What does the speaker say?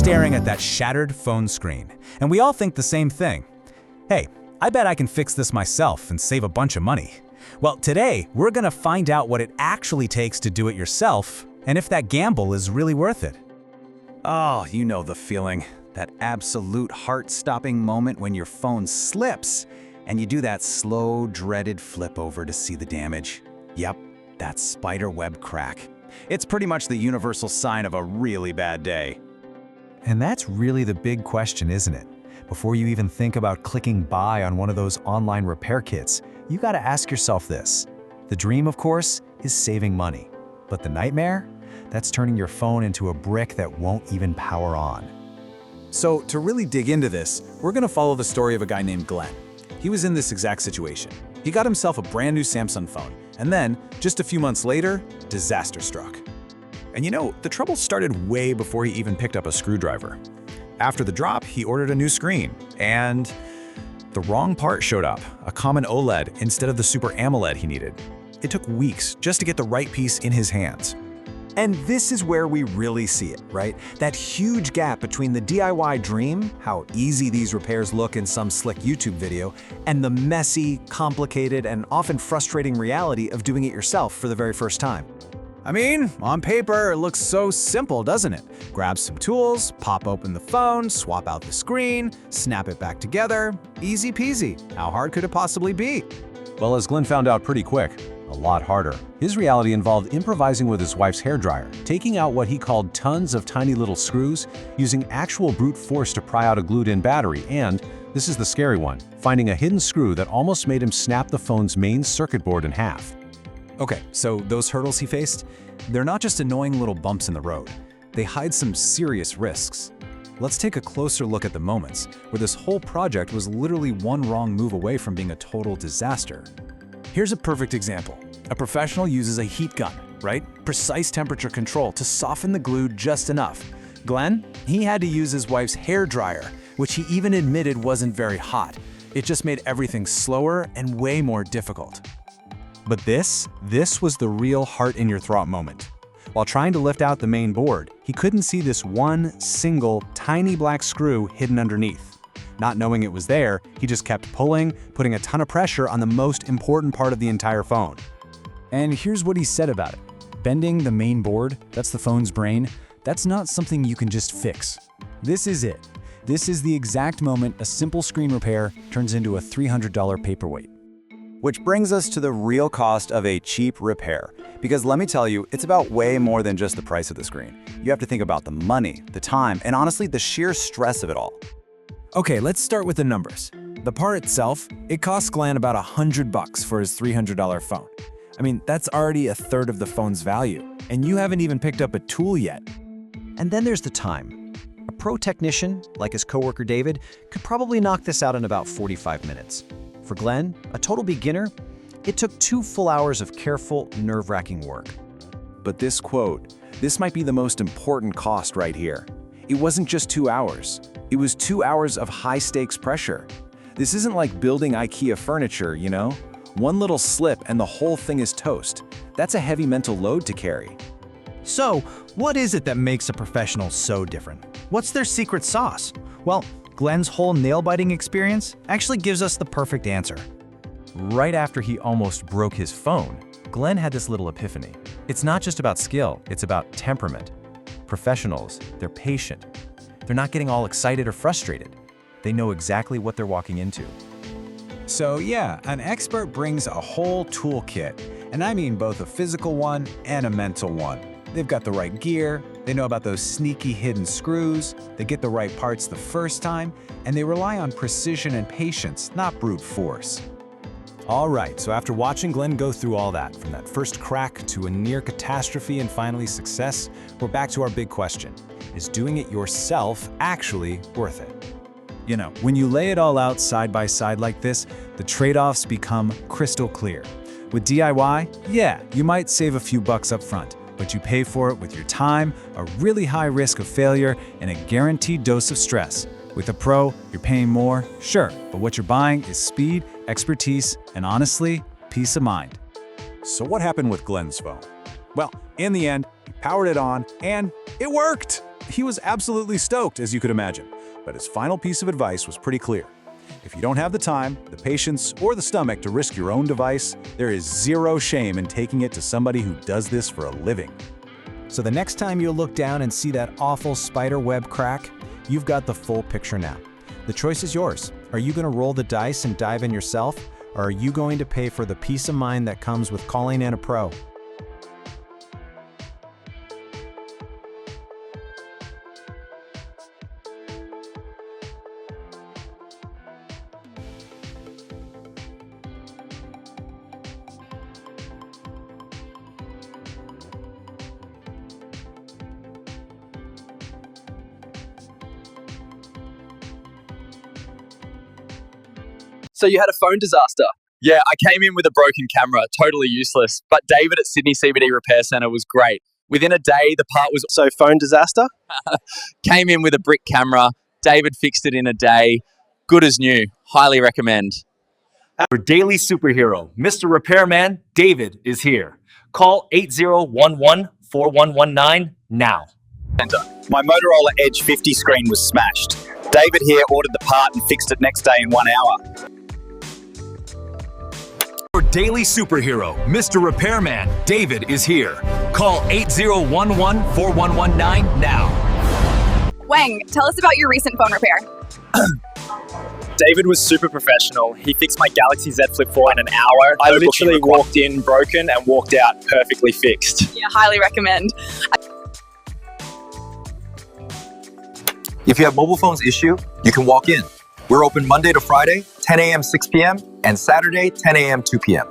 staring at that shattered phone screen. And we all think the same thing. Hey, I bet I can fix this myself and save a bunch of money. Well, today, we're gonna find out what it actually takes to do it yourself, and if that gamble is really worth it. Oh, you know the feeling. That absolute heart-stopping moment when your phone slips and you do that slow, dreaded flip over to see the damage. Yep, that spiderweb crack. It's pretty much the universal sign of a really bad day. And that's really the big question, isn't it? Before you even think about clicking buy on one of those online repair kits, you gotta ask yourself this. The dream, of course, is saving money. But the nightmare? That's turning your phone into a brick that won't even power on. So to really dig into this, we're gonna follow the story of a guy named Glenn. He was in this exact situation. He got himself a brand new Samsung phone, and then, just a few months later, disaster struck. And you know, the trouble started way before he even picked up a screwdriver. After the drop, he ordered a new screen, and the wrong part showed up, a common OLED instead of the Super AMOLED he needed. It took weeks just to get the right piece in his hands. And this is where we really see it, right? That huge gap between the DIY dream, how easy these repairs look in some slick YouTube video, and the messy, complicated, and often frustrating reality of doing it yourself for the very first time. I mean, on paper, it looks so simple, doesn't it? Grab some tools, pop open the phone, swap out the screen, snap it back together. Easy peasy. How hard could it possibly be? Well, as Glenn found out pretty quick, a lot harder. His reality involved improvising with his wife's hairdryer, taking out what he called tons of tiny little screws, using actual brute force to pry out a glued-in battery, and, this is the scary one, finding a hidden screw that almost made him snap the phone's main circuit board in half. Okay, so those hurdles he faced, they're not just annoying little bumps in the road. They hide some serious risks. Let's take a closer look at the moments where this whole project was literally one wrong move away from being a total disaster. Here's a perfect example. A professional uses a heat gun, right? Precise temperature control to soften the glue just enough. Glenn, he had to use his wife's hair dryer, which he even admitted wasn't very hot. It just made everything slower and way more difficult. But this was the real heart-in-your-throat moment. While trying to lift out the main board, he couldn't see this one single tiny black screw hidden underneath. Not knowing it was there, he just kept pulling, putting a ton of pressure on the most important part of the entire phone. And here's what he said about it. Bending the main board, that's the phone's brain, that's not something you can just fix. This is it. This is the exact moment a simple screen repair turns into a $300 paperweight. Which brings us to the real cost of a cheap repair. Because let me tell you, it's about way more than just the price of the screen. You have to think about the money, the time, and honestly, the sheer stress of it all. Okay, let's start with the numbers. The part itself, it costs Glenn about $100 for his $300 phone. I mean, that's already a third of the phone's value, and you haven't even picked up a tool yet. And then there's the time. A pro technician, like his coworker David, could probably knock this out in about 45 minutes. For Glenn, a total beginner, it took 2 full hours of careful, nerve-wracking work. But this quote, this might be the most important cost right here. It wasn't just 2 hours. It was 2 hours of high-stakes pressure. This isn't like building IKEA furniture, you know? One little slip and the whole thing is toast. That's a heavy mental load to carry. So, what is it that makes a professional so different? What's their secret sauce? Well, Glenn's whole nail-biting experience actually gives us the perfect answer. Right after he almost broke his phone, Glenn had this little epiphany. It's not just about skill, it's about temperament. Professionals, they're patient. They're not getting all excited or frustrated. They know exactly what they're walking into. So yeah, an expert brings a whole toolkit, and I mean both a physical one and a mental one. They've got the right gear, they know about those sneaky hidden screws, they get the right parts the first time, and they rely on precision and patience, not brute force. All right, so after watching Glenn go through all that, from that first crack to a near catastrophe and finally success, we're back to our big question. Is doing it yourself actually worth it? You know, when you lay it all out side by side like this, the trade-offs become crystal clear. With DIY, yeah, you might save a few bucks up front, but you pay for it with your time, a really high risk of failure, and a guaranteed dose of stress. With a pro, you're paying more, sure, but what you're buying is speed, expertise, and honestly, peace of mind. So what happened with Glenn's phone? Well, in the end, he powered it on, and it worked! He was absolutely stoked, as you could imagine, but his final piece of advice was pretty clear. If you don't have the time, the patience, or the stomach to risk your own device, there is zero shame in taking it to somebody who does this for a living. So the next time you look down and see that awful spider web crack, you've got the full picture now. The choice is yours. Are you going to roll the dice and dive in yourself, or are you going to pay for the peace of mind that comes with calling in a pro? So you had a phone disaster? Yeah, I came in with a broken camera, totally useless. But David at Sydney CBD Repair Centre was great. Within a day, the part was... So phone disaster? Came in with a brick camera. David fixed it in a day. Good as new. Highly recommend. Our daily superhero, Mr. Repairman, David, is here. Call 8011-4119 now. My Motorola Edge 50 screen was smashed. David here ordered the part and fixed it next day in 1 hour. Our daily superhero, Mr. Repairman, David, is here. Call 8011-4119 now. Wang, tell us about your recent phone repair. David was super professional. He fixed my Galaxy Z Flip 4 in an hour. I literally walked in broken and walked out perfectly fixed. Yeah, highly recommend. If you have mobile phones issue, you can walk in. We're open Monday to Friday, 10 a.m. 6 p.m. and Saturday, 10 a.m. 2 p.m.